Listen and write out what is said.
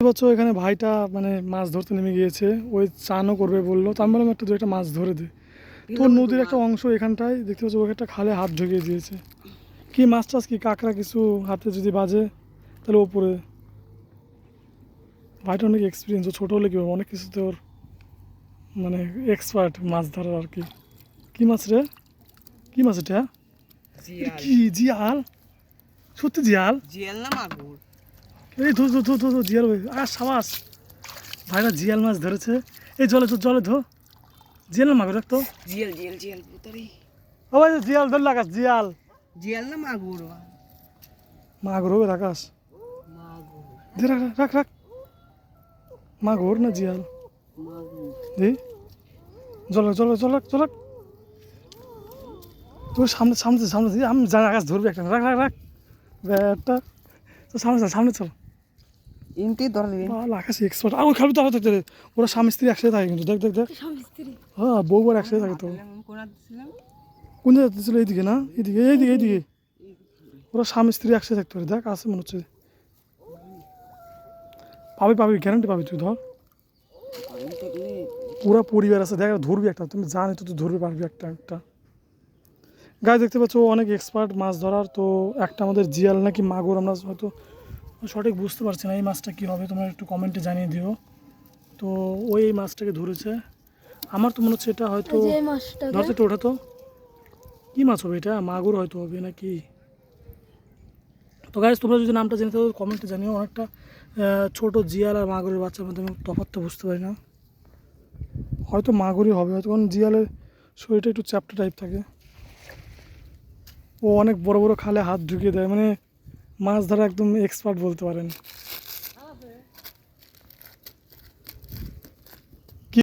বছর এখানে ভাইটা মানে মাছ ধরতে নেমে গিয়েছে, ওই চানও করবে বললো, তো আমি বললাম একটা দু একটা মাছ ধরে দে। তো নদীর একটা অংশ এখানটায় দেখতে পাচ্ছি, ওকে একটা খালে হাত ঢুকিয়ে দিয়েছে। কি মাছ টাছ কি কাঁকড়া কিছু হাতে যদি বাজে তাহলে ওপরে। ভাইটা অনেক এক্সপিরিয়েন্স, ও ছোটো হলে কী হবে, অনেক কিছুতে ওর মানে এক্সপার্ট মাছ ধরার আর কি। কী মাছ রে, কী মাছ এটা? কি জিয়াল? সত্যি জিয়াল? জিয়াল না মাগুর? এই ধো ধো ধো ধো ধো জিয়াল ভাই, আর সাবাস, ভাইরা জিয়াল মাছ ধরেছে। এই জলে ধো, জলে ধো, জিয়াল না মাগুর রাখতো। জিয়াল জিয়াল জিয়াল পুতারি। ও ভাই জিয়াল ধর লাগাস, জিয়াল জিয়াল না মাগুর? মাগুর হবে রাখাস, মাগুর। দে রাখ রাখ রাখ, মাগুর না জিয়াল মাগুর। দি জল জল জল জল। তোর সামনে সামনে সামনে আমি জানি আকাশ ধরবি একটা, রাখ রাখ রাখ ব্যাটটা, তো সামনে চল সামনে চল। ইনতে ধরলি আকাশ এক্সপার্ট, আর ওই খাবি তো হাতে, ওরা স্বামী স্ত্রী একসাথে থাকে কিন্তু, দেখ দেখ দেখ, হ্যাঁ বউবার একসাথে থাকে তো। কোন জায়গাতে ছিল, এইদিকে না, এইদিকে এইদিকে এইদিকে, ওরা স্বামী স্ত্রী একসাথে থাকতে পারে, দেখ আছে মনে হচ্ছে। পাবি পাবি, গ্যারান্টি পাবি, তুই ধর, পুরা পরিবার আছে, দেখ ধরবি একটা, তুমি জানি তো তুই ধরবি পারবি একটা একটা। গায়ে দেখতে পাচ্ছ অনেক এক্সপার্ট মাছ ধরার, তো একটা আমাদের জিয়াল নাকি মাগুর, আমরা হয়তো সঠিক বুঝতে পারছি না এই মাছটা কী হবে, তোমরা একটু কমেন্টে জানিয়ে দিও। তো ওই এই মাছটাকে ধরেছে, আমার তো মনে হচ্ছে এটা হয়তো, ধরতে তো ওঠা তো কী মাছ হবে এটা, মাগুর হয়তো হবে নাকি। তো গাইস তোমরা যদি নামটা জেনে থাকো কমেন্টে জানিও, অনেকটা ছোটো জিয়াল আর মাগুরের বাচ্চার মধ্যে আমি তফাৎটা বুঝতে পারি না, হয়তো মাগুরই হবে হয়তো, কারণ জিয়ালের শরীরটা একটু চ্যাপ্টা টাইপ থাকে, ও অনেক বড় বড় খালে হাত ঢুকিয়ে দেয়, মানে মাছ ধরা একদম এক্সপার্ট বলতে পারেন।